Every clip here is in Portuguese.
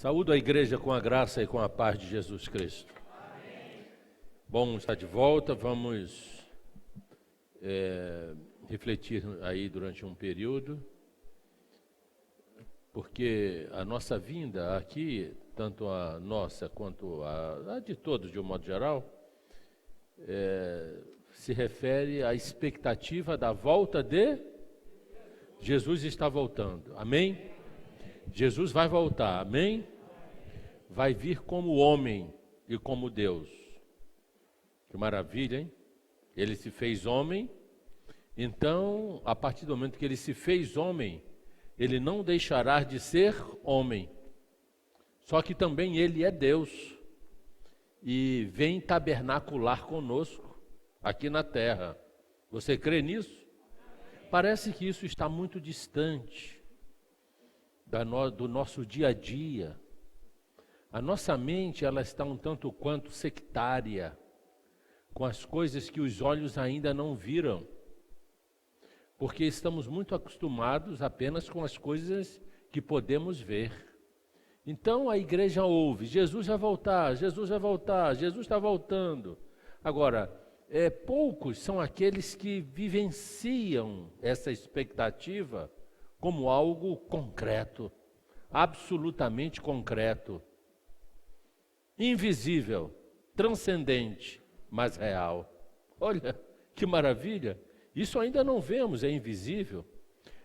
Saúdo a igreja com a graça e com a paz de Jesus Cristo. Amém. Bom estar de volta, vamos refletir aí durante um período, porque a nossa vinda aqui, tanto a nossa quanto a de todos de um modo geral, se refere à expectativa da volta de Jesus. Está voltando, amém? Jesus vai voltar, amém? Vai vir como homem e como Deus. Que maravilha, hein? Ele se fez homem, então, a partir do momento que ele se fez homem, ele não deixará de ser homem. Só que também ele é Deus e vem tabernacular conosco aqui na terra. Você crê nisso? Parece que isso está muito distante do nosso dia a dia. A nossa mente, ela está um tanto quanto sectária com as coisas que os olhos ainda não viram, porque estamos muito acostumados apenas com as coisas que podemos ver. Então a igreja ouve: Jesus vai voltar, Jesus vai voltar, Jesus está voltando. Agora, poucos são aqueles que vivenciam essa expectativa como algo concreto, absolutamente concreto, invisível, transcendente, mas real. Olha, que maravilha! Isso ainda não vemos, é invisível.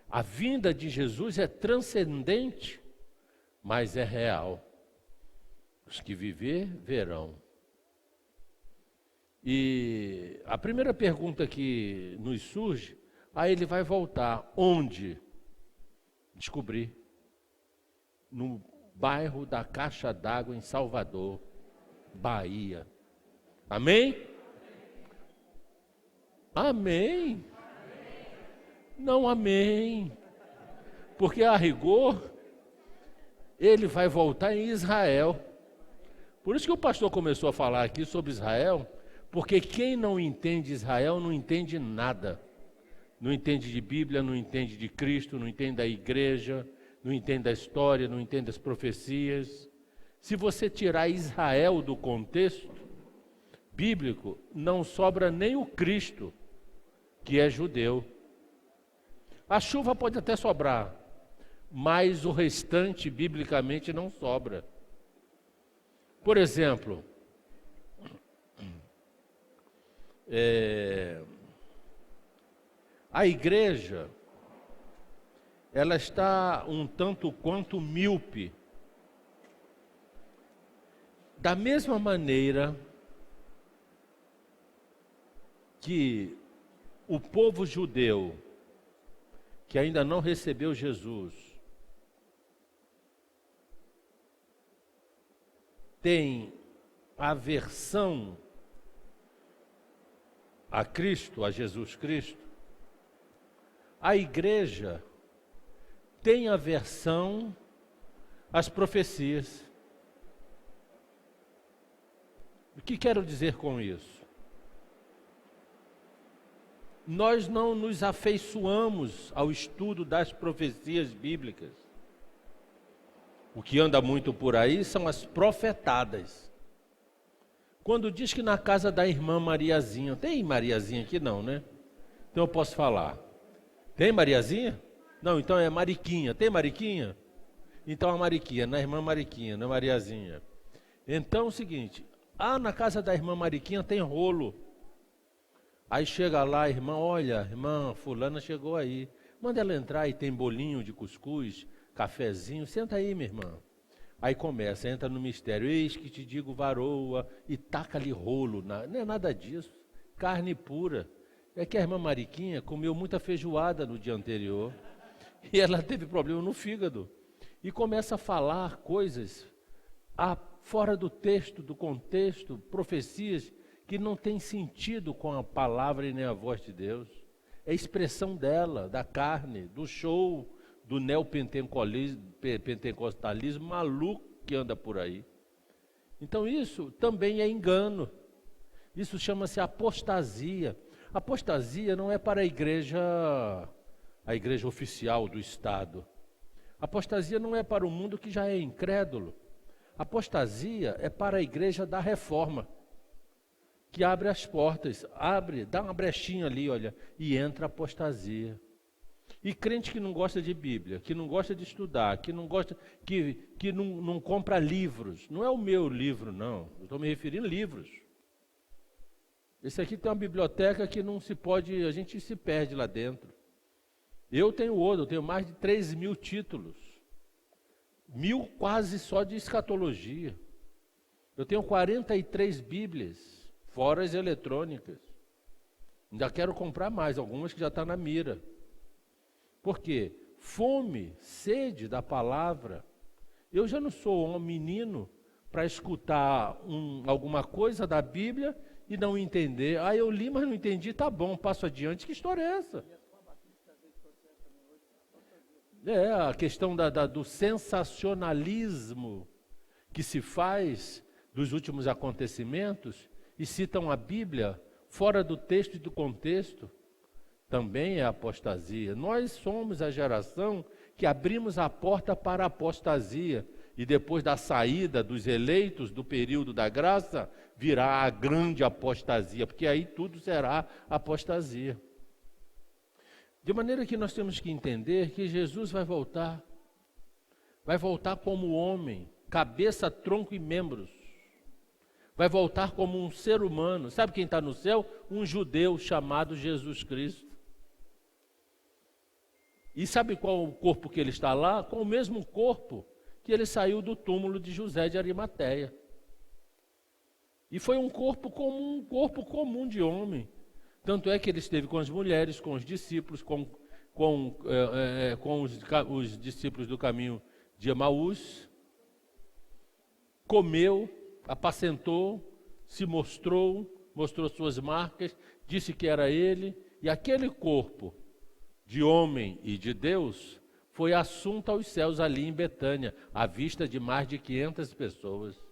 A vinda de Jesus é transcendente, mas é real. Os que viver, verão. E a primeira pergunta que nos surge: ele vai voltar. Onde? Descobri. No bairro da Caixa d'Água, em Salvador, Bahia. Amém? Amém? Não amém. Porque a rigor, ele vai voltar em Israel. Por isso que o pastor começou a falar aqui sobre Israel, porque quem não entende Israel não entende nada. Não entende de Bíblia, não entende de Cristo, não entende da igreja, não entende da história, não entende das profecias. Se você tirar Israel do contexto bíblico, não sobra nem o Cristo, que é judeu. A chuva pode até sobrar, mas o restante, biblicamente, não sobra. Por exemplo, a igreja, ela está um tanto quanto míope. Da mesma maneira que o povo judeu, que ainda não recebeu Jesus, tem aversão a Cristo, a Jesus Cristo, a igreja tem aversão às profecias. O que quero dizer com isso? Nós não nos afeiçoamos ao estudo das profecias bíblicas. O que anda muito por aí são as profetadas. Quando diz que na casa da irmã Mariazinha, tem Mariazinha aqui não, né? Então eu posso falar. Tem Mariazinha? Não, então é Mariquinha. Tem Mariquinha? Então a Mariquinha, na irmã Mariquinha, na Mariazinha. Então é o seguinte, na casa da irmã Mariquinha tem rolo. Aí chega lá a irmã: olha, irmã fulana chegou aí, manda ela entrar, e tem bolinho de cuscuz, cafezinho, senta aí, minha irmã. Aí começa, entra no mistério: eis que te digo varoa, e taca ali rolo, não é nada disso, carne pura. É que a irmã Mariquinha comeu muita feijoada no dia anterior, e ela teve problema no fígado, e começa a falar coisas fora do texto, do contexto, profecias que não tem sentido com a palavra e nem a voz de Deus. É a expressão dela, da carne, do show, do neopentecostalismo maluco que anda por aí. Então isso também é engano. Isso chama-se apostasia. Apostasia não é para a igreja oficial do Estado. Apostasia não é para o mundo que já é incrédulo. Apostasia é para a igreja da reforma, que abre as portas, dá uma brechinha ali, olha, e entra a apostasia. E crente que não gosta de Bíblia, que não gosta de estudar, que não gosta, que não compra livros, não é o meu livro, não, eu estou me referindo a livros. Esse aqui tem uma biblioteca que não se pode, a gente se perde lá dentro. Eu tenho outro, eu tenho mais de 3.000 títulos. 1.000 quase só de escatologia. Eu tenho 43 Bíblias, fora as eletrônicas. Ainda quero comprar mais, algumas que já estão na mira. Por quê? Fome, sede da palavra. Eu já não sou um menino para escutar alguma coisa da Bíblia e não entender. Ah, eu li, mas não entendi, tá bom, passo adiante. Que história é essa? É a questão do sensacionalismo que se faz dos últimos acontecimentos e citam a Bíblia fora do texto e do contexto, também é apostasia. Nós somos a geração que abrimos a porta para a apostasia e depois da saída dos eleitos do período da graça, virá a grande apostasia, porque aí tudo será apostasia. De maneira que nós temos que entender que Jesus vai voltar como homem, cabeça, tronco e membros. Vai voltar como um ser humano. Sabe quem está no céu? Um judeu chamado Jesus Cristo. E sabe qual o corpo que ele está lá? Com o mesmo corpo que ele saiu do túmulo de José de Arimateia. E foi um corpo comum de homem. Tanto é que ele esteve com as mulheres, com os discípulos, com os discípulos do caminho de Emaús, comeu, apacentou, se mostrou suas marcas, disse que era ele, e aquele corpo de homem e de Deus foi assunto aos céus ali em Betânia, à vista de mais de 500 pessoas.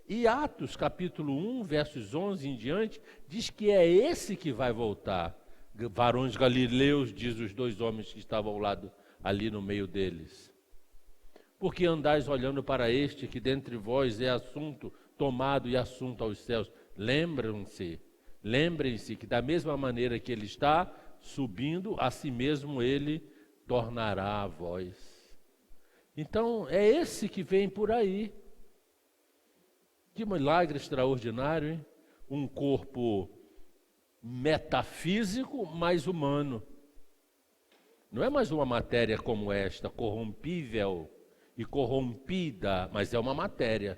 E Atos, capítulo 1, versos 11 em diante, diz que é esse que vai voltar. Varões galileus, diz os 2 homens que estavam ao lado, ali no meio deles. Porque andais olhando para este, que dentre vós é assunto tomado e assunto aos céus? Lembrem-se que da mesma maneira que ele está subindo, a si mesmo ele tornará a vós. Então, é esse que vem por aí. Que milagre extraordinário, hein? Um corpo metafísico, mas humano. Não é mais uma matéria como esta, corrompível e corrompida, mas é uma matéria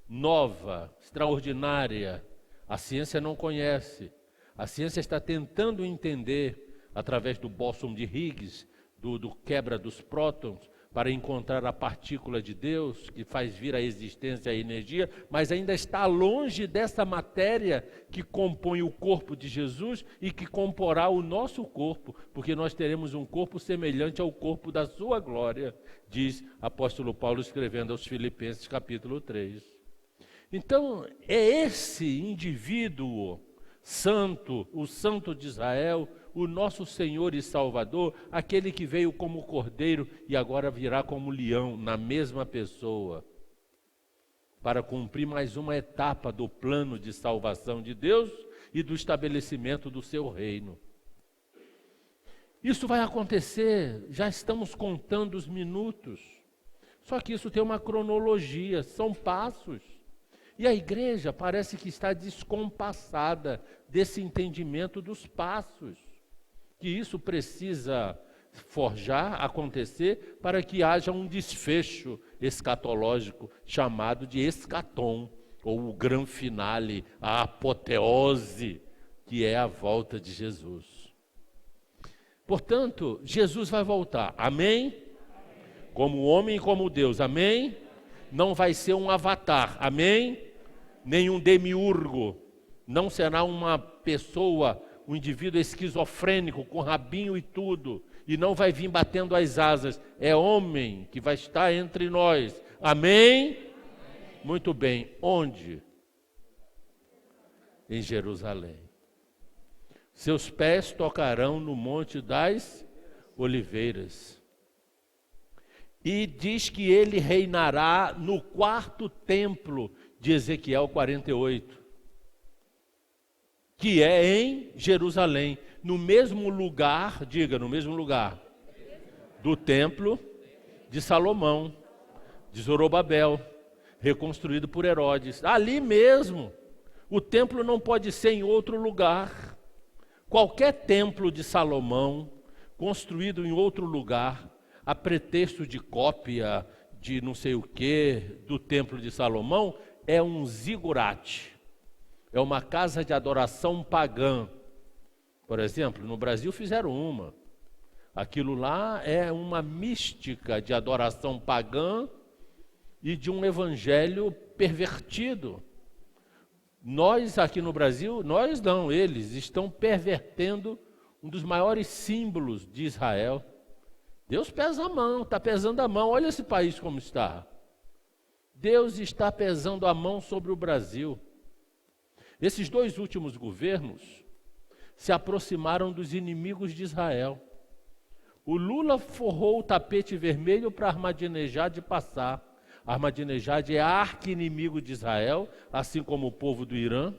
nova, extraordinária. A ciência não conhece. A ciência está tentando entender, através do bóson de Higgs, do quebra dos prótons, para encontrar a partícula de Deus que faz vir à existência a energia, mas ainda está longe dessa matéria que compõe o corpo de Jesus e que comporá o nosso corpo, porque nós teremos um corpo semelhante ao corpo da sua glória, diz apóstolo Paulo escrevendo aos Filipenses capítulo 3. Então, é esse indivíduo santo, o santo de Israel, o nosso Senhor e Salvador, aquele que veio como cordeiro e agora virá como leão, na mesma pessoa, para cumprir mais uma etapa do plano de salvação de Deus e do estabelecimento do seu reino. Isso vai acontecer, já estamos contando os minutos, só que isso tem uma cronologia, são passos. E a igreja parece que está descompassada desse entendimento dos passos, que isso precisa forjar, acontecer, para que haja um desfecho escatológico chamado de escatom, ou o grande finale, a apoteose, que é a volta de Jesus. Portanto, Jesus vai voltar, amém? Como homem e como Deus, amém? Não vai ser um avatar, amém? Nem um demiurgo, não será uma pessoa, um indivíduo esquizofrênico, com rabinho e tudo, e não vai vir batendo as asas, é homem que vai estar entre nós, amém? Muito bem, onde? Em Jerusalém. Seus pés tocarão no Monte das Oliveiras. e diz que ele reinará no quarto templo de Ezequiel 48, que é em Jerusalém, no mesmo lugar, diga, no mesmo lugar, do templo de Salomão, de Zorobabel, reconstruído por Herodes. Ali mesmo, o templo não pode ser em outro lugar. Qualquer templo de Salomão, construído em outro lugar, a pretexto de cópia de não sei o que, do templo de Salomão, é um zigurate, é uma casa de adoração pagã. Por exemplo, no Brasil fizeram uma. Aquilo lá é uma mística de adoração pagã e de um evangelho pervertido. Nós aqui no Brasil, nós não, eles estão pervertendo um dos maiores símbolos de Israel. Deus pesa a mão, está pesando a mão, olha esse país como está. Deus está pesando a mão sobre o Brasil. Esses dois últimos governos se aproximaram dos inimigos de Israel. O Lula forrou o tapete vermelho para Ahmadinejad passar. Ahmadinejad é arqui-inimigo de Israel, assim como o povo do Irã.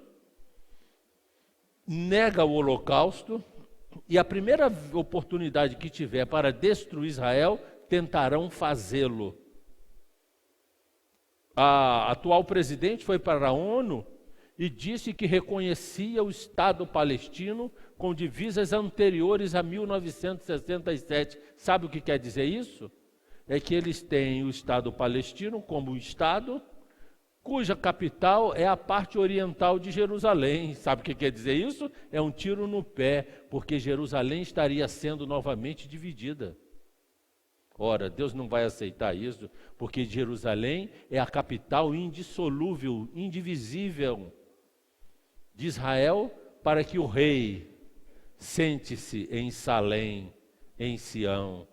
Nega o Holocausto e a primeira oportunidade que tiver para destruir Israel, tentarão fazê-lo. A atual presidente foi para a ONU e disse que reconhecia o Estado palestino com divisas anteriores a 1967. Sabe o que quer dizer isso? É que eles têm o Estado palestino como Estado, cuja capital é a parte oriental de Jerusalém. Sabe o que quer dizer isso? É um tiro no pé, porque Jerusalém estaria sendo novamente dividida. Ora, Deus não vai aceitar isso, porque Jerusalém é a capital indissolúvel, indivisível de Israel, para que o rei sente-se em Salém, em Sião.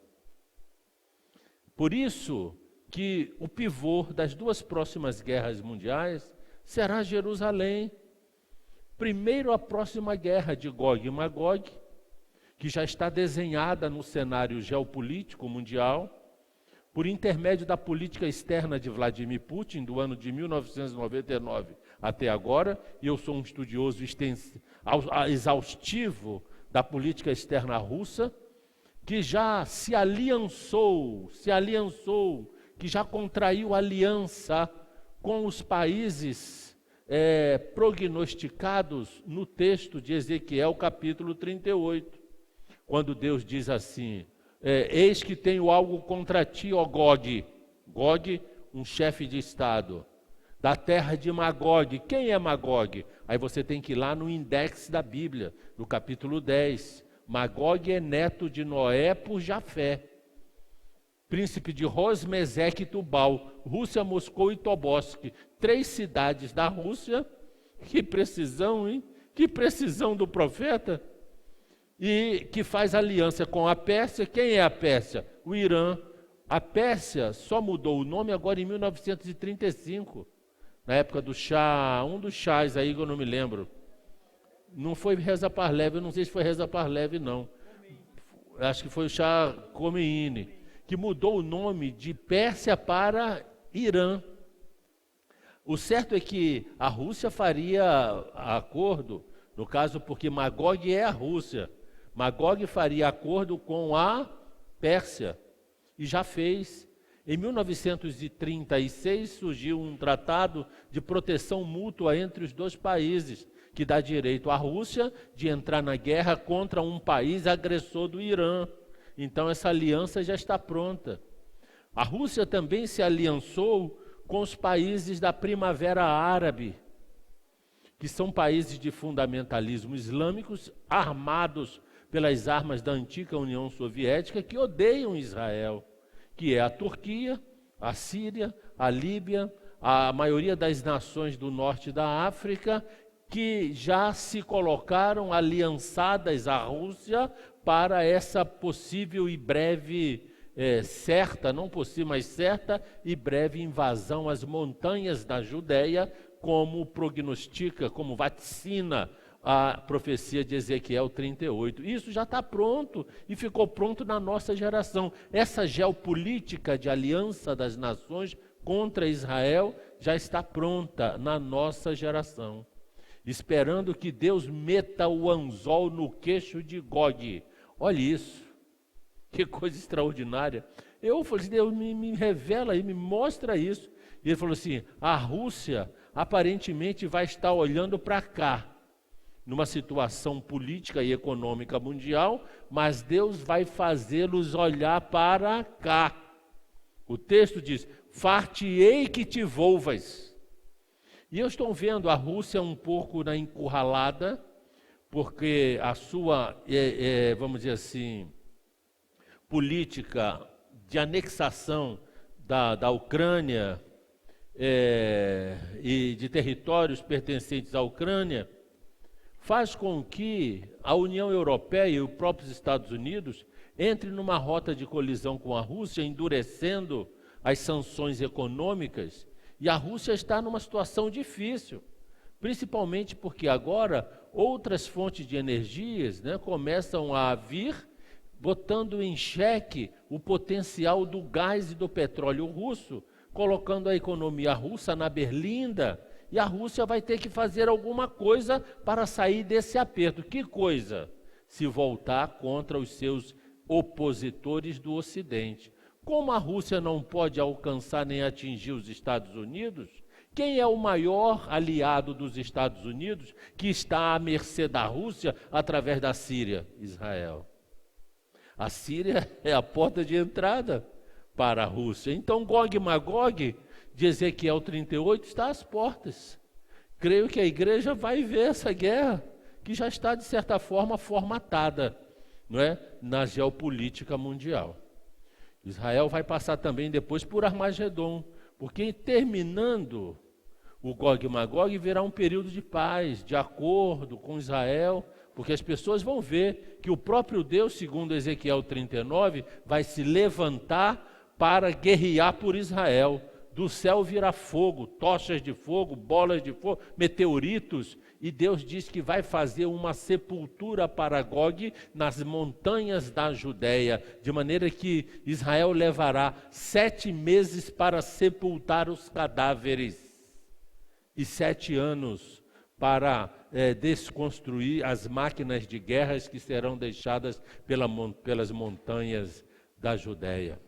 Por isso que o pivô das duas próximas guerras mundiais será Jerusalém. Primeiro, a próxima guerra de Gog e Magog, que já está desenhada no cenário geopolítico mundial, por intermédio da política externa de Vladimir Putin, do ano de 1999 até agora, e eu sou um estudioso exaustivo da política externa russa, que já se aliançou, que já contraiu aliança com os países prognosticados no texto de Ezequiel, capítulo 38, quando Deus diz assim, eis que tenho algo contra ti, ó Gog. Gog, um chefe de Estado, da terra de Magog. Quem é Magog? Aí você tem que ir lá no index da Bíblia, no capítulo 10. Magog é neto de Noé por Jafé, príncipe de Rosmeseque e Tubal, Rússia, Moscou e Tobolsk. 3 cidades da Rússia. Que precisão, hein? Que precisão do profeta. E que faz aliança com a Pérsia. Quem é a Pérsia? O Irã. A Pérsia só mudou o nome agora em 1935, na época do Shah, um dos chás aí que eu não me lembro. Não foi Reza Parlev, eu não sei se foi Reza Parlev, não. Acho que foi o Shah Khomeini, que mudou o nome de Pérsia para Irã. O certo é que a Rússia faria acordo, no caso porque Magog é a Rússia, Magog faria acordo com a Pérsia, e já fez. Em 1936 surgiu um tratado de proteção mútua entre os dois países, que dá direito à Rússia de entrar na guerra contra um país agressor do Irã. Então essa aliança já está pronta. A Rússia também se aliançou com os países da Primavera Árabe, que são países de fundamentalismo islâmicos armados pelas armas da antiga União Soviética, que odeiam Israel, que é a Turquia, a Síria, a Líbia, a maioria das nações do norte da África, que já se colocaram aliançadas à Rússia para essa possível e breve, certa, não possível, mas certa e breve invasão às montanhas da Judéia, como prognostica, como vaticina a profecia de Ezequiel 38. Isso já está pronto e ficou pronto na nossa geração. Essa geopolítica de aliança das nações contra Israel já está pronta na nossa geração, esperando que Deus meta o anzol no queixo de Gog. Olha isso, que coisa extraordinária. Eu falei assim, Deus me revela aí, me mostra isso. E ele falou assim, a Rússia aparentemente vai estar olhando para cá, numa situação política e econômica mundial, mas Deus vai fazê-los olhar para cá. O texto diz, far-te-ei que te volvas. E eu estou vendo a Rússia um pouco na encurralada, porque a sua, vamos dizer assim, política de anexação da Ucrânia e de territórios pertencentes à Ucrânia, faz com que a União Europeia e os próprios Estados Unidos entrem numa rota de colisão com a Rússia, endurecendo as sanções econômicas, e a Rússia está numa situação difícil, principalmente porque agora outras fontes de energias, né, começam a vir, botando em xeque o potencial do gás e do petróleo russo, colocando a economia russa na berlinda, e a Rússia vai ter que fazer alguma coisa para sair desse aperto. Que coisa? Se voltar contra os seus opositores do Ocidente. Como a Rússia não pode alcançar nem atingir os Estados Unidos, quem é o maior aliado dos Estados Unidos que está à mercê da Rússia através da Síria? Israel. A Síria é a porta de entrada para a Rússia. Então, Gog e Magog, de Ezequiel 38, está às portas. Creio que a igreja vai ver essa guerra, que já está, de certa forma, formatada, não é? Na geopolítica mundial. Israel vai passar também depois por Armagedon, porque terminando o Gog e Magog, virá um período de paz, de acordo com Israel, porque as pessoas vão ver que o próprio Deus, segundo Ezequiel 39, vai se levantar para guerrear por Israel. Do céu virá fogo, tochas de fogo, bolas de fogo, meteoritos, e Deus diz que vai fazer uma sepultura para Gog nas montanhas da Judéia, de maneira que Israel levará 7 meses para sepultar os cadáveres e 7 anos para desconstruir as máquinas de guerras que serão deixadas pelas montanhas da Judéia.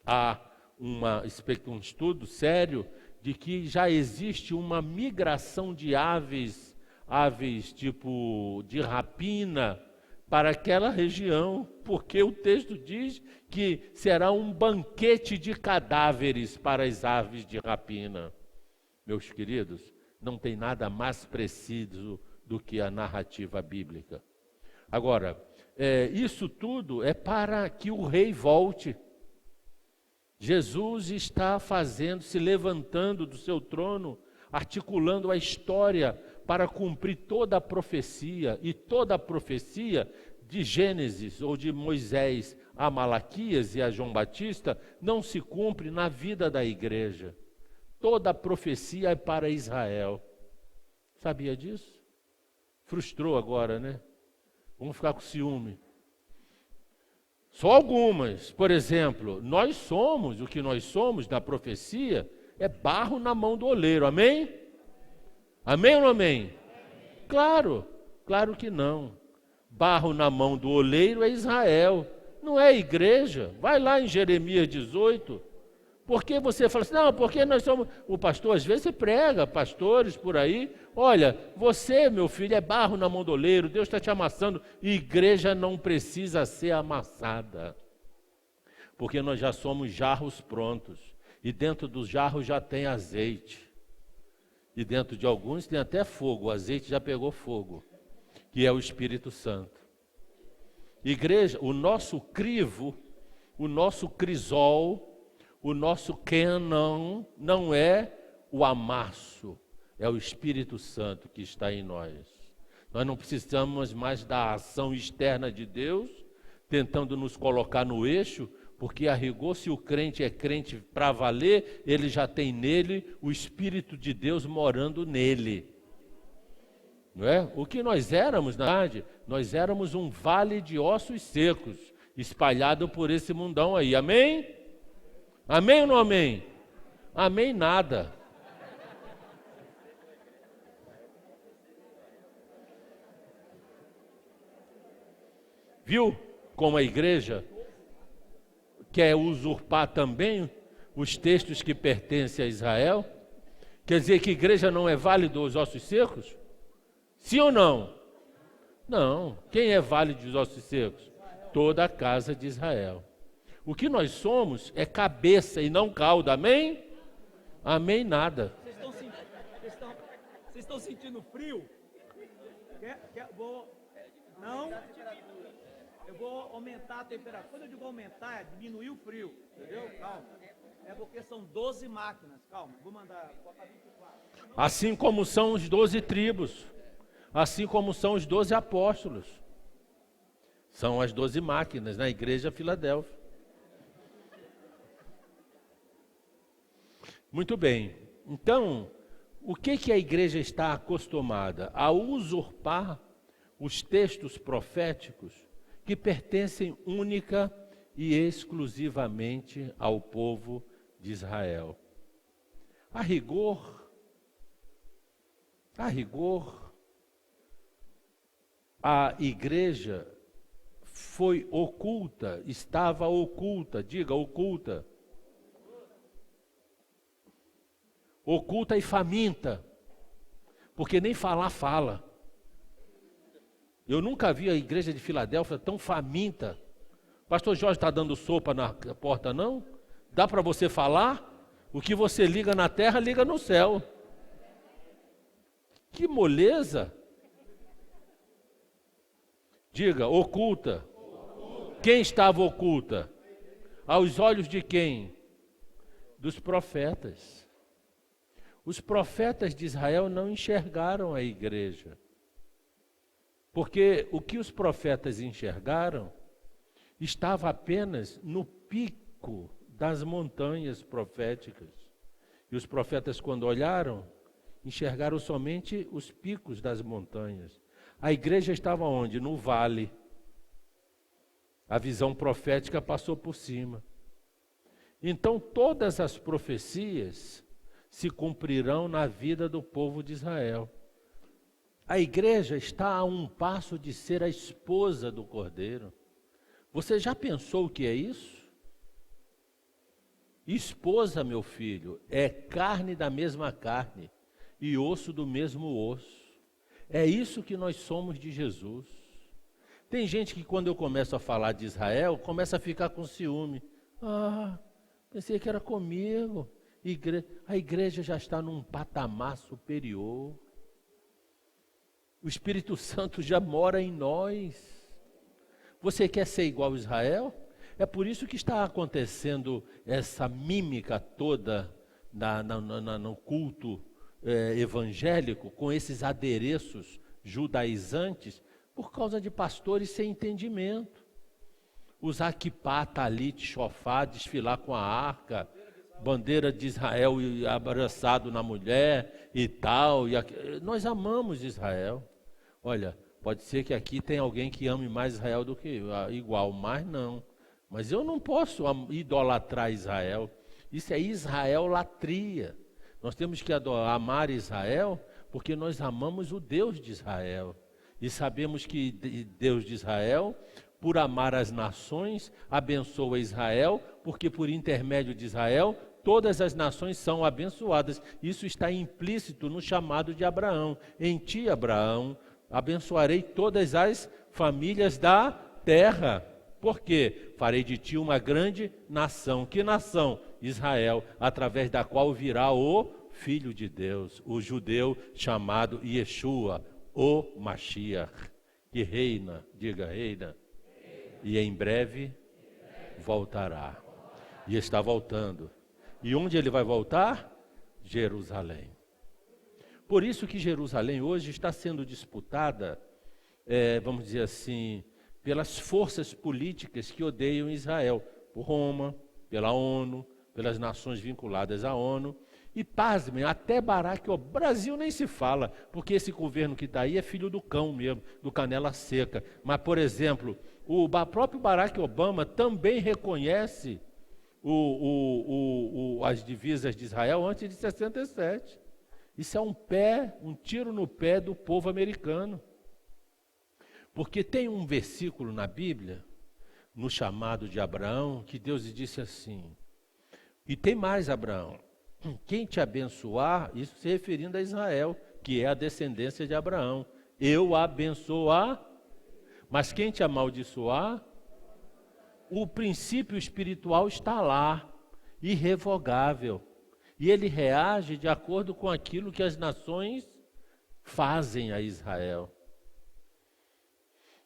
Há um estudo sério de que já existe uma migração de aves tipo de rapina para aquela região, porque o texto diz que será um banquete de cadáveres para as aves de rapina. Meus queridos, não tem nada mais preciso do que a narrativa bíblica. Agora, isso tudo é para que o rei volte. Jesus está se levantando do seu trono, articulando a história para cumprir toda a profecia, e toda a profecia de Gênesis ou de Moisés a Malaquias e a João Batista não se cumpre na vida da igreja. Toda a profecia é para Israel. Sabia disso? Frustrou agora, né? Vamos ficar com ciúme. Só algumas. Por exemplo, nós somos, o que nós somos na profecia é barro na mão do oleiro, amém? Amém ou não amém? Claro, claro que não. Barro na mão do oleiro é Israel, não é a igreja. Vai lá em Jeremias 18. Porque você fala assim, não, porque nós somos... O pastor, às vezes, prega, pastores por aí. Olha, você, meu filho, é barro na mão do oleiro, Deus está te amassando. Igreja não precisa ser amassada. Porque nós já somos jarros prontos. E dentro dos jarros já tem azeite. E dentro de alguns tem até fogo. O azeite já pegou fogo, que é o Espírito Santo. Igreja, o nosso crivo, o nosso crisol, o nosso cânon não é o amasso, é o Espírito Santo que está em nós. Nós não precisamos mais da ação externa de Deus, tentando nos colocar no eixo, porque a rigor, se o crente é crente para valer, ele já tem nele o Espírito de Deus morando nele. Não é? O que nós éramos, na verdade, nós éramos um vale de ossos secos, espalhado por esse mundão aí. Amém? Amém ou não amém? Amém nada. Viu como a igreja quer usurpar também os textos que pertencem a Israel? Quer dizer que a igreja não é válido os ossos secos? Sim ou não? Não. Quem é válido dos ossos secos? Toda a casa de Israel. O que nós somos é cabeça e não cauda. Amém? Amém nada. Vocês estão sentindo frio? Não. Eu vou aumentar a temperatura. Quando eu digo aumentar, é diminuir o frio. Entendeu? Calma. É porque são 12 máquinas. Calma. Vou mandar. Assim como são os 12 tribos. Assim como são os 12 apóstolos. São as 12 máquinas na igreja Filadélfia. Muito bem. Então, o que a igreja está acostumada? A usurpar os textos proféticos que pertencem única e exclusivamente ao povo de Israel. A rigor, a igreja foi oculta, estava oculta, diga oculta. Oculta e faminta, porque nem falar fala. Eu nunca vi a igreja de Filadélfia tão faminta. Pastor Jorge está dando sopa na porta, não? Dá para você falar? O que você liga na terra, liga no céu. Que moleza! Diga, oculta. Quem estava oculta? Aos olhos de quem? Dos profetas. Os profetas de Israel não enxergaram a igreja. Porque o que os profetas enxergaram estava apenas no pico das montanhas proféticas. E os profetas, quando olharam, enxergaram somente os picos das montanhas. A igreja estava onde? No vale. A visão profética passou por cima. Então, todas as profecias se cumprirão na vida do povo de Israel. A igreja está a um passo de ser a esposa do Cordeiro. Você já pensou o que é isso? Esposa, meu filho, é carne da mesma carne e osso do mesmo osso. É isso que nós somos de Jesus. Tem gente que quando eu começo a falar de Israel, começa a ficar com ciúme. Ah, pensei que era comigo. A igreja já está num patamar superior. O Espírito Santo já mora em nós. Você quer ser igual a Israel? É por isso que está acontecendo essa mímica toda no culto evangélico, com esses adereços judaizantes, por causa de pastores sem entendimento. Usar quipá, talit, shofá, desfilar com a arca, bandeira de Israel abraçado na mulher e tal. Nós amamos Israel. Olha, pode ser que aqui tenha alguém que ame mais Israel do que eu, igual, mas não. Mas eu não posso idolatrar Israel. Isso é Israel-latria. Nós temos que amar Israel porque nós amamos o Deus de Israel. E sabemos que Deus de Israel, por amar as nações, abençoa Israel, porque por intermédio de Israel, todas as nações são abençoadas. Isso está implícito no chamado de Abraão. Em ti, Abraão, abençoarei todas as famílias da terra. Por quê? Farei de ti uma grande nação. Que nação? Israel, através da qual virá o Filho de Deus, o judeu chamado Yeshua, o Mashiach, que reina, diga reina, e em breve voltará. E está voltando. E onde ele vai voltar? Jerusalém. Por isso que Jerusalém hoje está sendo disputada, vamos dizer assim, pelas forças políticas que odeiam Israel, por Roma, pela ONU, pelas nações vinculadas à ONU, E pasmem, até Barack Obama, Brasil nem se fala, porque esse governo que está aí é filho do cão mesmo, do canela seca. Mas, por exemplo, o próprio Barack Obama também reconhece as divisas de Israel antes de 67. Isso é um tiro no pé do povo americano. Porque tem um versículo na Bíblia, no chamado de Abraão, que Deus disse assim, e tem mais, Abraão, quem te abençoar, isso se referindo a Israel, que é a descendência de Abraão, eu abençoar, mas quem te amaldiçoar, o princípio espiritual está lá, irrevogável, e ele reage de acordo com aquilo que as nações fazem a Israel.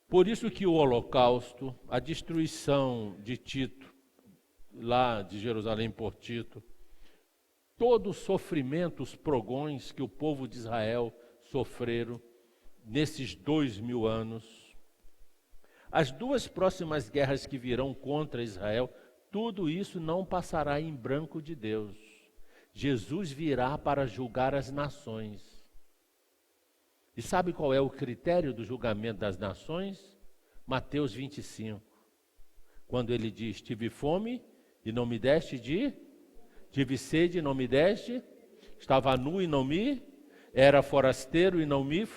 Por isso que o Holocausto, a destruição de Tito, lá de Jerusalém por Tito, todo o sofrimento, os progões que o povo de Israel sofreram nesses 2000 anos, as duas próximas guerras que virão contra Israel, tudo isso não passará em branco de Deus. Jesus virá para julgar as nações. E sabe qual é o critério do julgamento das nações? Mateus 25. Quando ele diz, tive fome e não me deste tive sede e não me deste, estava nu e não me, era forasteiro e não me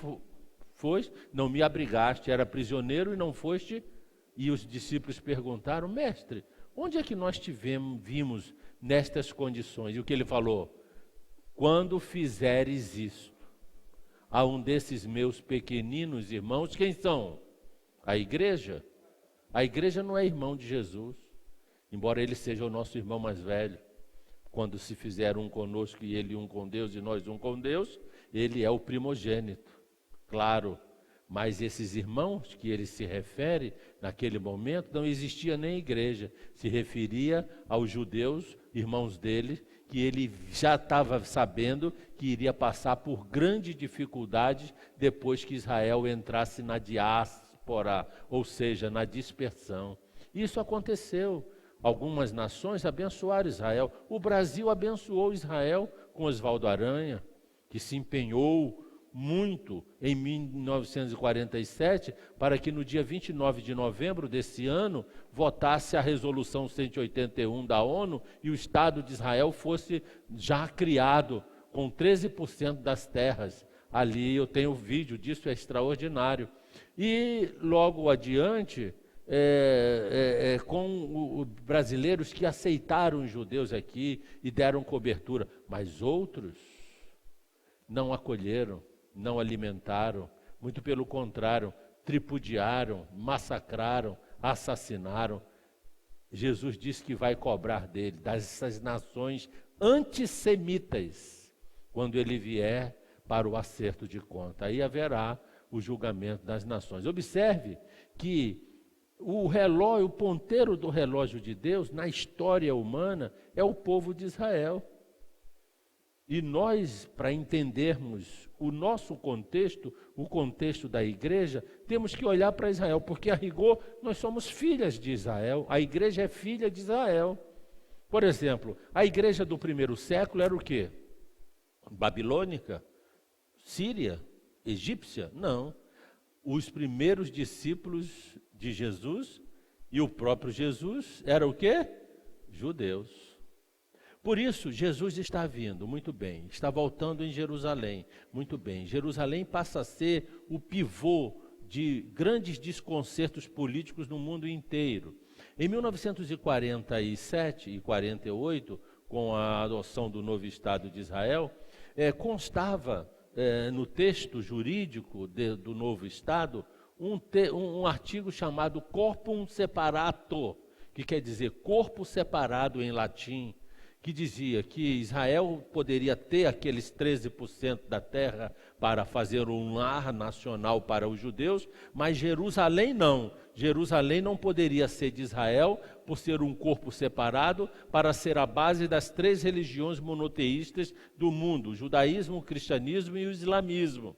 não me abrigaste, era prisioneiro e não foste. E os discípulos perguntaram, mestre, onde é que nós vimos nestas condições? E o que ele falou? Quando fizeres isto a um desses meus pequeninos irmãos, quem são? A igreja? A igreja não é irmão de Jesus, embora ele seja o nosso irmão mais velho. Quando se fizer um conosco e ele um com Deus e nós um com Deus, ele é o primogênito, claro. Mas esses irmãos que ele se refere, naquele momento, não existia nem igreja. Se referia aos judeus, irmãos dele, que ele já estava sabendo que iria passar por grandes dificuldades depois que Israel entrasse na diáspora, ou seja, na dispersão. Isso aconteceu. Algumas nações abençoaram Israel. O Brasil abençoou Israel com Oswaldo Aranha, que se empenhou muito em 1947 para que no dia 29 de novembro desse ano votasse a resolução 181 da ONU e o Estado de Israel fosse já criado com 13% das terras. Ali eu tenho vídeo disso, é extraordinário. E logo adiante, com brasileiros que aceitaram os judeus aqui e deram cobertura, mas outros não acolheram, não alimentaram, muito pelo contrário, tripudiaram, massacraram, assassinaram. Jesus disse que vai cobrar dele, dessas nações antissemitas, quando ele vier para o acerto de conta. Aí haverá o julgamento das nações. Observe que o relógio, o ponteiro do relógio de Deus na história humana é o povo de Israel. E nós, para entendermos o nosso contexto, o contexto da igreja, temos que olhar para Israel, porque a rigor nós somos filhas de Israel, a igreja é filha de Israel. Por exemplo, a igreja do primeiro século era o quê? Babilônica? Síria? Egípcia? Não. Os primeiros discípulos de Jesus e o próprio Jesus eram o quê? Judeus. Por isso, Jesus está vindo, muito bem, está voltando em Jerusalém, muito bem. Jerusalém passa a ser o pivô de grandes desconcertos políticos no mundo inteiro. Em 1947 e 48, com a adoção do novo Estado de Israel, constava no texto jurídico do novo Estado um artigo chamado Corpus Separator, que quer dizer corpo separado em latim, que dizia que Israel poderia ter aqueles 13% da terra para fazer um lar nacional para os judeus, mas Jerusalém não. Jerusalém não poderia ser de Israel por ser um corpo separado, para ser a base das 3 religiões monoteístas do mundo, o judaísmo, o cristianismo e o islamismo.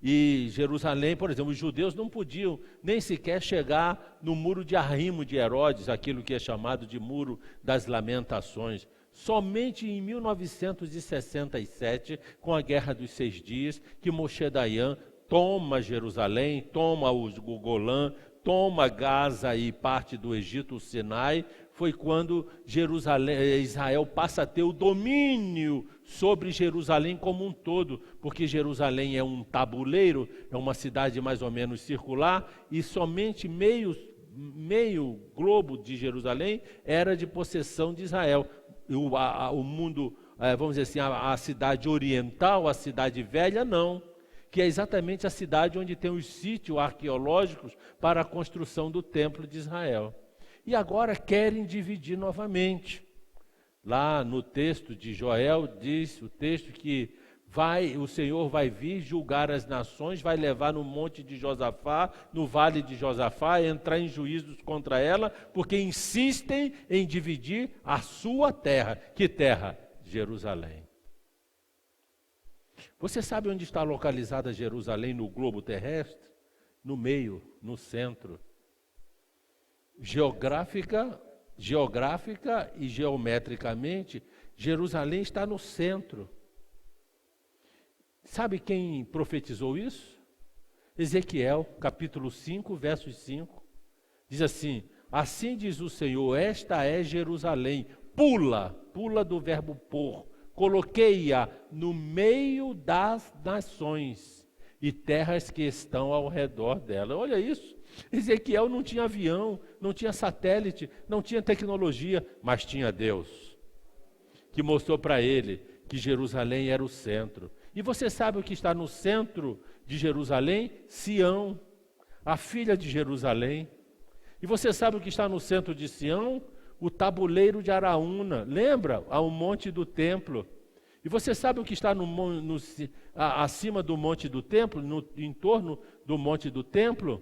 E Jerusalém, por exemplo, os judeus não podiam nem sequer chegar no muro de arrimo de Herodes, aquilo que é chamado de muro das lamentações. Somente em 1967, com a Guerra dos 6 Dias, que Moshe Dayan toma Jerusalém, toma o Golã, toma Gaza e parte do Egito, o Sinai, foi quando Israel passa a ter o domínio sobre Jerusalém como um todo, porque Jerusalém é um tabuleiro, é uma cidade mais ou menos circular, e somente meio globo de Jerusalém era de possessão de Israel. O mundo, vamos dizer assim, a cidade oriental, a cidade velha, não, que é exatamente a cidade onde tem os sítios arqueológicos para a construção do templo de Israel. E agora querem dividir novamente. Lá no texto de Joel diz o texto que o Senhor vai vir julgar as nações, vai levar no monte de Josafá, no vale de Josafá, entrar em juízos contra ela, porque insistem em dividir a sua terra. Que terra? Jerusalém. Você sabe onde está localizada Jerusalém no globo terrestre? No meio, no centro. Geográfica e geometricamente, Jerusalém está no centro. Sabe quem profetizou isso? Ezequiel, capítulo 5, versos 5. Diz assim: assim diz o Senhor, esta é Jerusalém, pula do verbo pôr, coloquei-a no meio das nações e terras que estão ao redor dela. Olha isso. Ezequiel não tinha avião, não tinha satélite, não tinha tecnologia, mas tinha Deus, que mostrou para ele que Jerusalém era o centro. E você sabe o que está no centro de Jerusalém? Sião, a filha de Jerusalém. E você sabe o que está no centro de Sião? O tabuleiro de Araúna, lembra? Ao monte do templo. E você sabe o que está acima do monte do templo, em torno do monte do templo?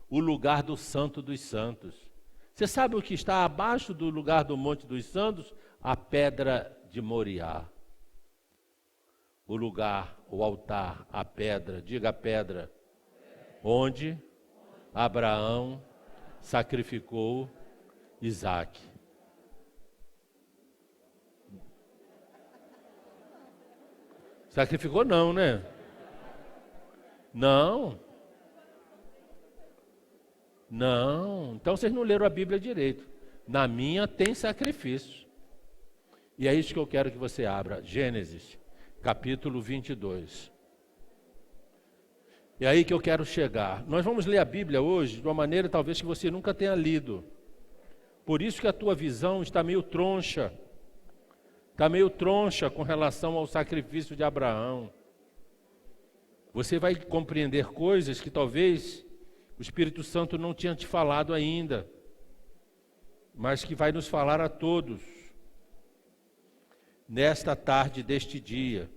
O lugar do Santo dos Santos. Você sabe o que está abaixo do lugar do Monte dos Santos? A pedra de Moriá. O lugar, o altar, a pedra, diga a pedra, onde Abraão sacrificou Isaque. Sacrificou não, né? Não. Então vocês não leram a Bíblia direito. Na minha tem sacrifício. E é isso que eu quero que você abra. Gênesis, capítulo 22. E é aí que eu quero chegar. Nós vamos ler a Bíblia hoje de uma maneira talvez que você nunca tenha lido. Por isso que a tua visão está meio troncha. Está meio troncha com relação ao sacrifício de Abraão. Você vai compreender coisas que talvez o Espírito Santo não tinha te falado ainda, mas que vai nos falar a todos, nesta tarde deste dia.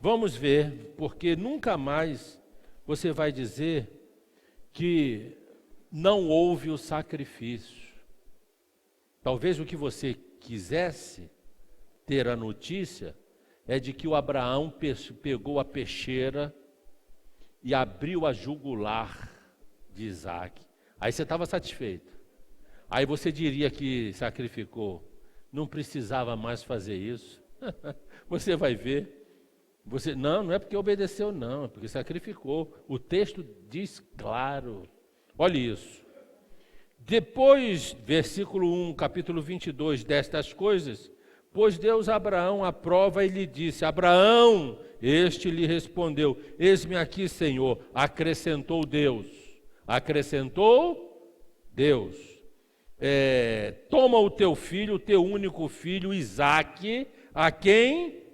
Vamos ver, porque nunca mais você vai dizer que não houve o sacrifício. Talvez o que você quisesse ter a notícia é de que o Abraão pegou a peixeira e abriu a jugular de Isaque. Aí você estava satisfeito. Aí você diria que sacrificou. Não precisava mais fazer isso. Você vai ver. Não é porque obedeceu, não. É porque sacrificou. O texto diz claro. Olha isso. Depois, versículo 1, capítulo 22, destas coisas, pôs Deus a Abraão à prova e lhe disse: Abraão, este lhe respondeu: eis-me aqui, Senhor. Acrescentou Deus. Toma o teu filho, o teu único filho, Isaque, a quem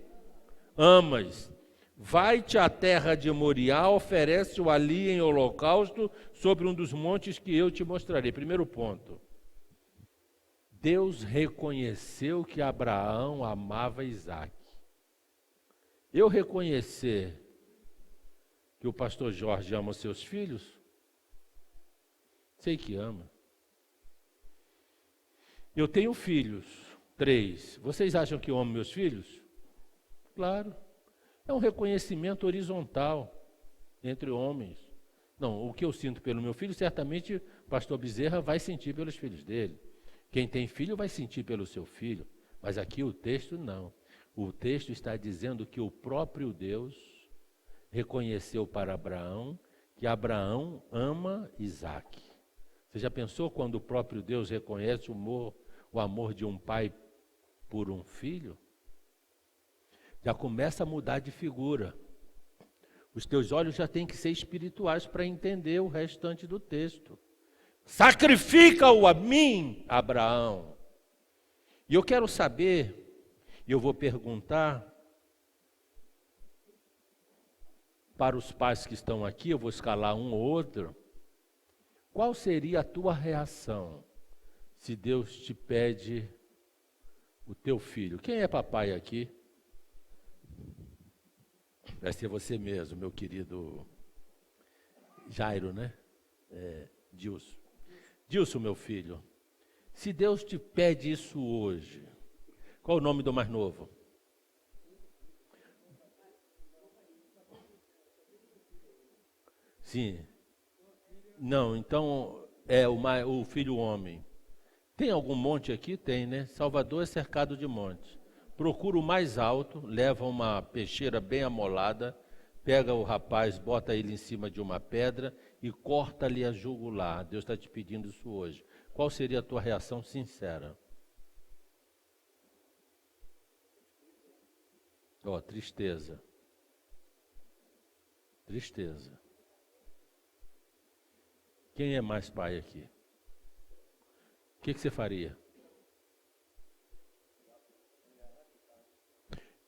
amas. Vai-te à terra de Moriá, oferece-o ali em holocausto sobre um dos montes que eu te mostrarei. Primeiro ponto. Deus reconheceu que Abraão amava Isaque. Eu reconhecer que o pastor Jorge ama os seus filhos, sei que ama. Eu tenho filhos, 3. Vocês acham que eu amo meus filhos? Claro. É um reconhecimento horizontal entre homens. Não, o que eu sinto pelo meu filho, certamente o pastor Bezerra vai sentir pelos filhos dele. Quem tem filho vai sentir pelo seu filho, mas aqui o texto não. O texto está dizendo que o próprio Deus reconheceu para Abraão que Abraão ama Isaque. Você já pensou quando o próprio Deus reconhece o amor de um pai por um filho? Já começa a mudar de figura. Os teus olhos já têm que ser espirituais para entender o restante do texto. Sacrifica-o a mim, Abraão. E eu quero saber, e eu vou perguntar para os pais que estão aqui, eu vou escalar um ou outro, qual seria a tua reação se Deus te pede o teu filho? Quem é papai aqui? Vai ser você mesmo, meu querido Jairo, né? Dilson. Dilson, meu filho, se Deus te pede isso hoje, qual o nome do mais novo? Sim. Não, então é o filho homem. Tem algum monte aqui? Tem, né? Salvador é cercado de montes. Procura o mais alto, leva uma peixeira bem amolada, pega o rapaz, bota ele em cima de uma pedra e corta-lhe a jugular. Deus está te pedindo isso hoje. Qual seria a tua reação sincera? Tristeza. Tristeza. Quem é mais pai aqui? O que você faria?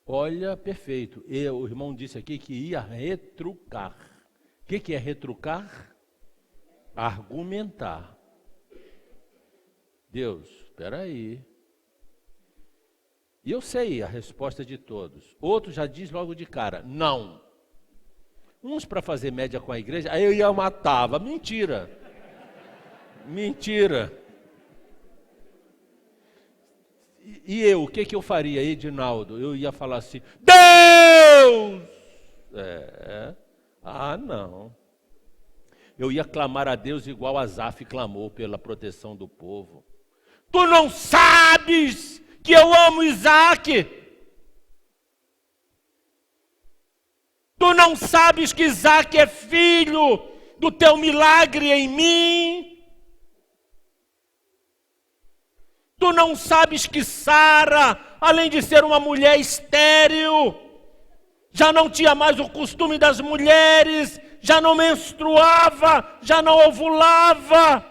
Olha, perfeito. O irmão disse aqui que ia retrucar. O que é retrucar? Argumentar. Deus, espera aí. E eu sei a resposta de todos. Outros já diz logo de cara, não. Uns para fazer média com a igreja, aí eu ia matava. Mentira. Mentira. E eu, o que eu faria, Edinaldo? Eu ia falar assim, Deus! Não. Eu ia clamar a Deus igual Asaf clamou pela proteção do povo. Tu não sabes que eu amo Isaque? Tu não sabes que Isaque é filho do teu milagre em mim? Tu não sabes que Sara, além de ser uma mulher estéril, já não tinha mais o costume das mulheres, já não menstruava, já não ovulava,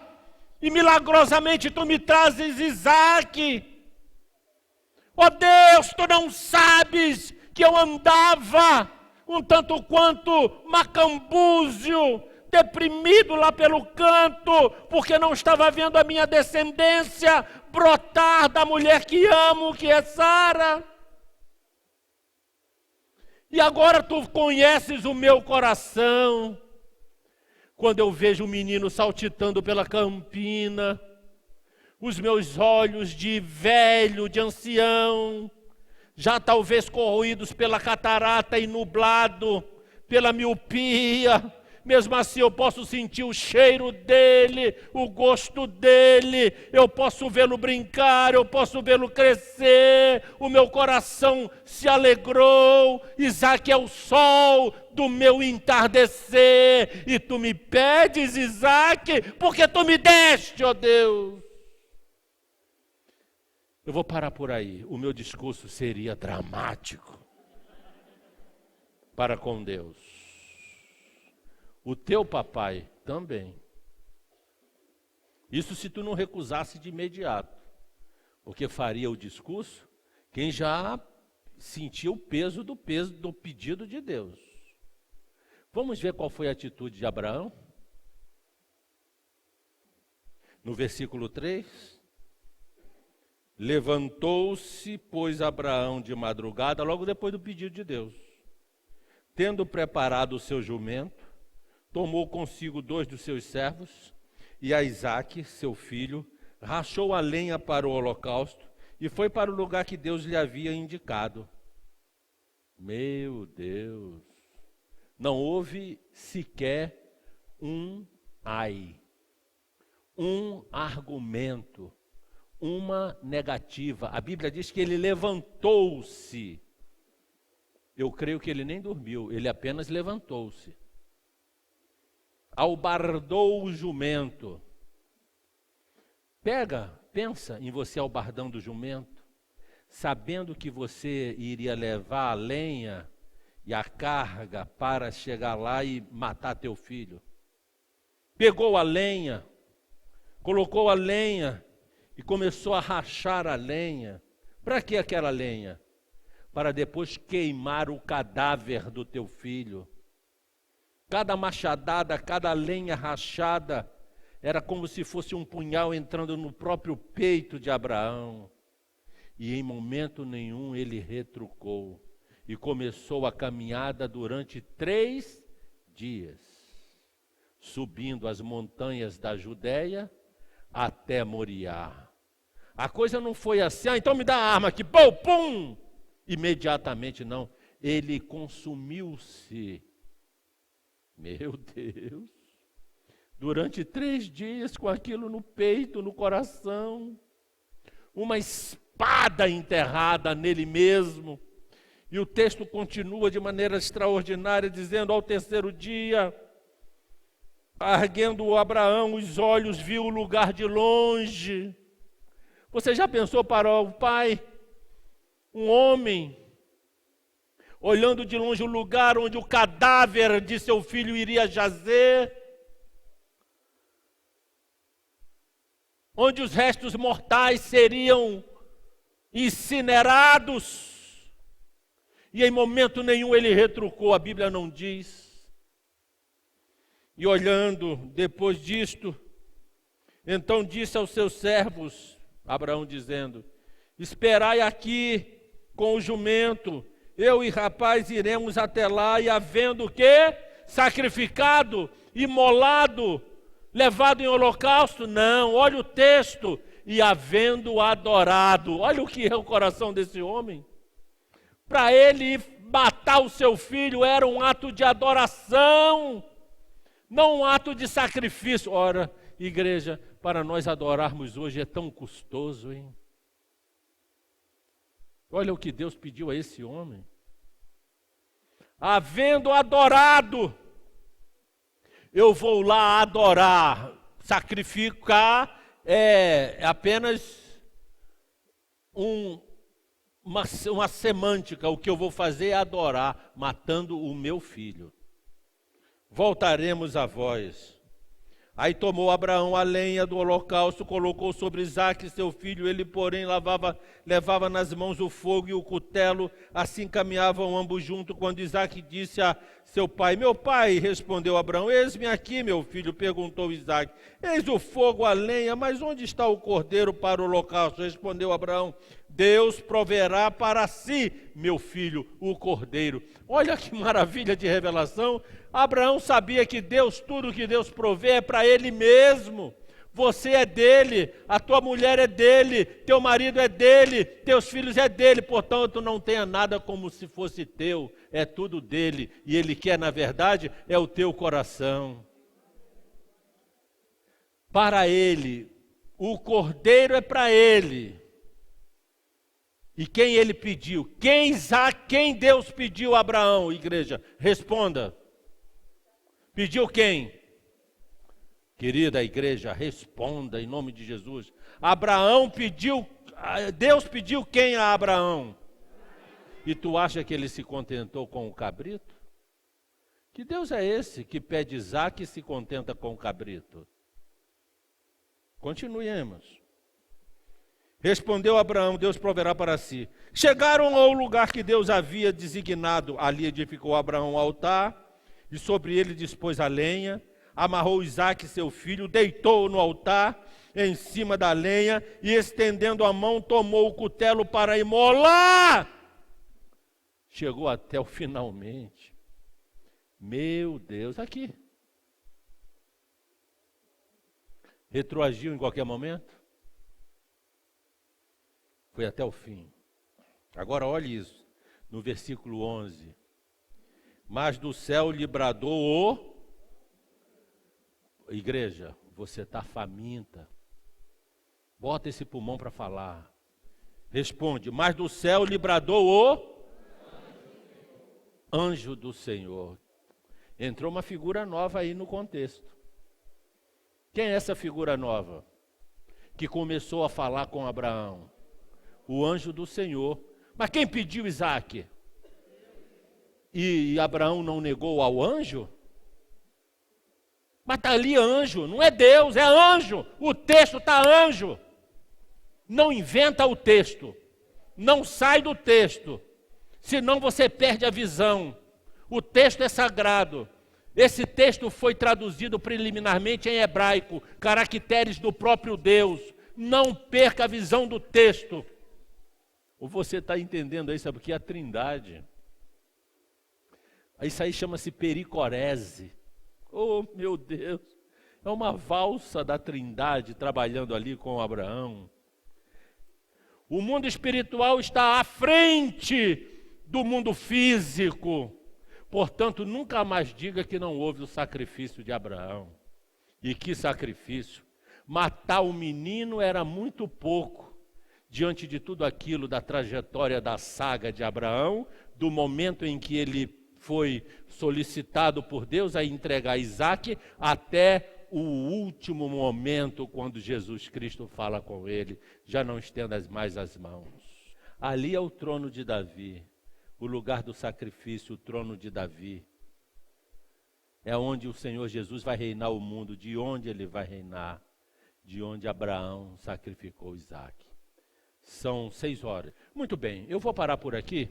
e milagrosamente tu me trazes Isaque. Ó Deus, tu não sabes que eu andava um tanto quanto macambúzio, deprimido lá pelo canto, porque não estava vendo a minha descendência brotar da mulher que amo, que é Sara. E agora tu conheces o meu coração. Quando eu vejo o menino saltitando pela campina, os meus olhos de velho, de ancião, já talvez corroídos pela catarata e nublado, pela miopia, mesmo assim eu posso sentir o cheiro dele, o gosto dele, eu posso vê-lo brincar, eu posso vê-lo crescer, o meu coração se alegrou. Isaque é o sol do meu entardecer, e tu me pedes, Isaque, porque tu me deste, ó Deus. Eu vou parar por aí, o meu discurso seria dramático para com Deus. O teu papai também. Isso se tu não recusasse de imediato, porque faria o discurso quem já sentia o peso do pedido de Deus. Vamos ver qual foi a atitude de Abraão? No versículo 3. Levantou-se, pois, Abraão de madrugada, logo depois do pedido de Deus. Tendo preparado o seu jumento, tomou consigo 2 dos seus servos e a Isaque, seu filho, rachou a lenha para o holocausto e foi para o lugar que Deus lhe havia indicado. Meu Deus! Não houve sequer um argumento, uma negativa. A Bíblia diz que ele levantou-se. Eu creio que ele nem dormiu, ele apenas levantou-se. Albardou o jumento. Pensa em você albardando o jumento, sabendo que você iria levar a lenha e a carga para chegar lá e matar teu filho. Pegou a lenha, colocou a lenha e começou a rachar a lenha. Para que aquela lenha? Para depois queimar o cadáver do teu filho. Cada machadada, cada lenha rachada, era como se fosse um punhal entrando no próprio peito de Abraão. E em momento nenhum ele retrucou. E começou a caminhada durante 3 dias, subindo as montanhas da Judéia até Moriá. A coisa não foi assim, então me dá a arma aqui, pum, pum! Imediatamente não, ele consumiu-se. Meu Deus! Durante 3 dias com aquilo no peito, no coração, uma espada enterrada nele mesmo. E o texto continua de maneira extraordinária, dizendo: ao 3º dia, erguendo Abraão os olhos, viu o lugar de longe. Você já pensou para o pai, um homem, olhando de longe o lugar onde o cadáver de seu filho iria jazer, onde os restos mortais seriam incinerados, e em momento nenhum ele retrucou, a Bíblia não diz. E olhando depois disto, então disse aos seus servos, Abraão dizendo: esperai aqui com o jumento, eu e rapaz iremos até lá, e havendo o quê? Sacrificado, imolado, levado em holocausto? Não, olha o texto, e havendo adorado. Olha o que é o coração desse homem. Para ele matar o seu filho era um ato de adoração, não um ato de sacrifício. Ora, igreja, para nós adorarmos hoje é tão custoso, hein? Olha o que Deus pediu a esse homem. Havendo adorado, eu vou lá adorar. Sacrificar é apenas uma semântica. O que eu vou fazer é adorar, matando o meu filho. Voltaremos a vós. Aí tomou Abraão a lenha do holocausto, colocou sobre Isaque seu filho, ele porém levava nas mãos o fogo e o cutelo, assim caminhavam ambos juntos, quando Isaque disse a seu pai: meu pai, respondeu Abraão, eis-me aqui, meu filho, perguntou Isaque, eis o fogo, a lenha, mas onde está o cordeiro para o holocausto? Respondeu Abraão: Deus proverá para si, meu filho, o cordeiro. Olha que maravilha de revelação. Abraão sabia que Deus, tudo que Deus provê é para ele mesmo. Você é dele, a tua mulher é dele, teu marido é dele, teus filhos é dele, portanto não tenha nada como se fosse teu, é tudo dele. E ele quer, na verdade, é o teu coração. Para ele, o cordeiro é para ele. E quem ele pediu? Quem Deus pediu a Abraão, igreja? Responda. Pediu quem? Querida igreja, responda em nome de Jesus. Abraão pediu, Deus pediu quem a Abraão? E tu acha que ele se contentou com o cabrito? Que Deus é esse que pede Isaque e se contenta com o cabrito? Continuemos. Respondeu Abraão: Deus proverá para si. Chegaram ao lugar que Deus havia designado. Ali edificou Abraão um altar, e sobre ele dispôs a lenha, amarrou Isaque seu filho, deitou-o no altar, em cima da lenha, e estendendo a mão, tomou o cutelo para imolar. Chegou até o finalmente. Meu Deus, aqui. Retroagiu em qualquer momento? Foi até o fim. Agora olhe isso, no versículo 11. Mas do céu lhe bradou o... Igreja, você está faminta. Bota esse pulmão para falar. Responde, mas do céu lhe bradou o anjo do Senhor. Entrou uma figura nova aí no contexto. Quem é essa figura nova? Que começou a falar com Abraão? O anjo do Senhor. Mas quem pediu Isaque? E Abraão não negou ao anjo? Mas está ali anjo, não é Deus, é anjo. O texto está anjo. Não inventa o texto. Não sai do texto. Senão você perde a visão. O texto é sagrado. Esse texto foi traduzido preliminarmente em hebraico, caracteres do próprio Deus. Não perca a visão do texto. Ou você está entendendo aí, sabe o que é a trindade? Isso aí chama-se pericorese. Oh, meu Deus, é uma valsa da trindade trabalhando ali com Abraão. O mundo espiritual está à frente do mundo físico. Portanto, nunca mais diga que não houve o sacrifício de Abraão. E que sacrifício! Matar o menino era muito pouco diante de tudo aquilo da trajetória da saga de Abraão, do momento em que ele foi solicitado por Deus a entregar Isaque, até o último momento, quando Jesus Cristo fala com ele, já não estendas mais as mãos. Ali é o trono de Davi, o lugar do sacrifício, o trono de Davi. É onde o Senhor Jesus vai reinar o mundo, de onde ele vai reinar, de onde Abraão sacrificou Isaque. São 6 horas. Muito bem, eu vou parar por aqui,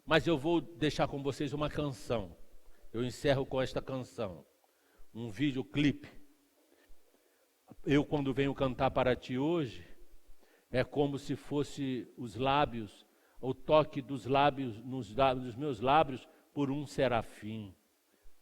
mas eu vou deixar com vocês uma canção. Eu encerro com esta canção, um videoclipe. Eu, quando venho cantar para ti hoje, é como se fosse os lábios, o toque dos lábios, nos meus lábios, por um serafim.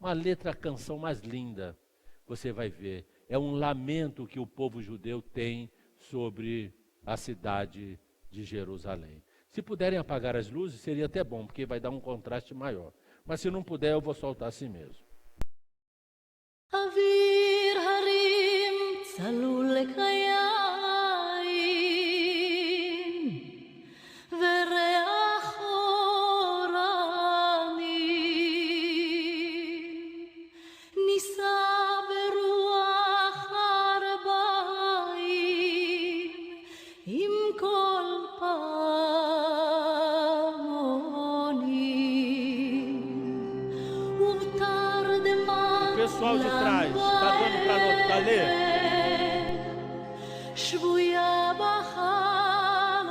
Uma letra, a canção mais linda, você vai ver. É um lamento que o povo judeu tem sobre a cidade de Jerusalém. Se puderem apagar as luzes, seria até bom, porque vai dar um contraste maior. Mas se não puder, eu vou soltar assim mesmo. Avir harim tzalul lekayim vereach oranim nisa beruach arba'im im kol pamonim utar demar Pessoal de trás, está dando para ler? שבויה בחלומה,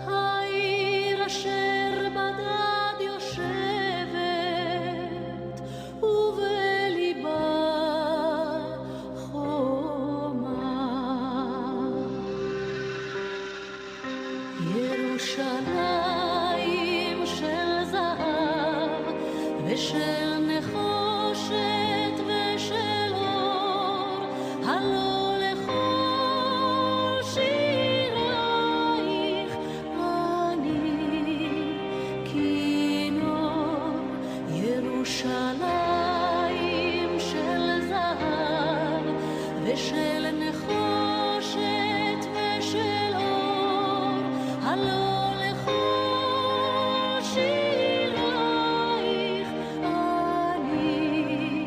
העיר אשר בדד יושבת, ובליבה חומה. ירושלים של זהב ושל נחושת ושל אור, הלא לכל שירייך אני כינור. ירושלים של זהב ושל נחושת ושל אור, הלא לכל שירייך אני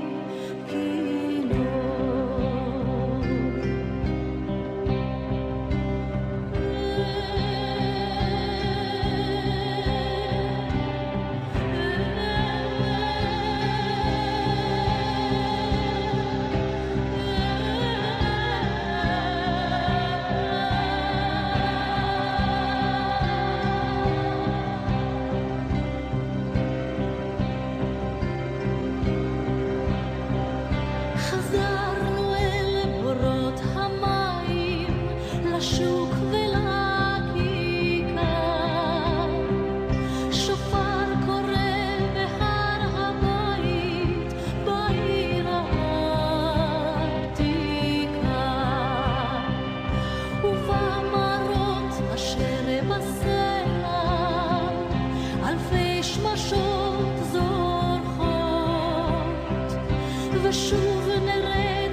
חזרנו אל בורות המים, לשוק ולכיכר, שופר קורא בהר הבית, בעיר העתיקה, ובמרות אשר בסלע, אלפי שמשות זורחות, ושוב נרד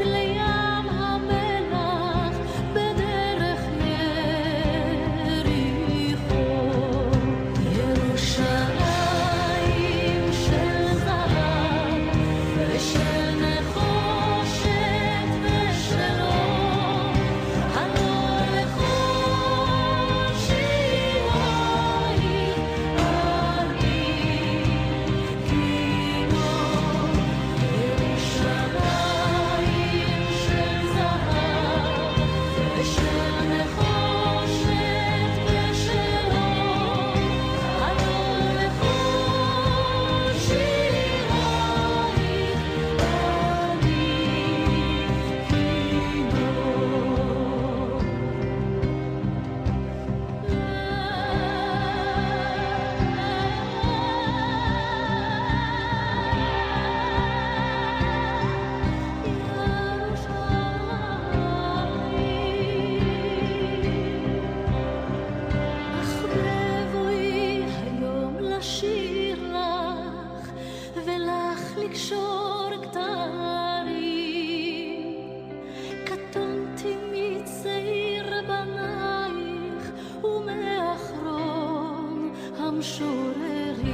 המשוררים,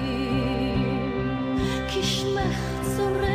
כי שמך צורם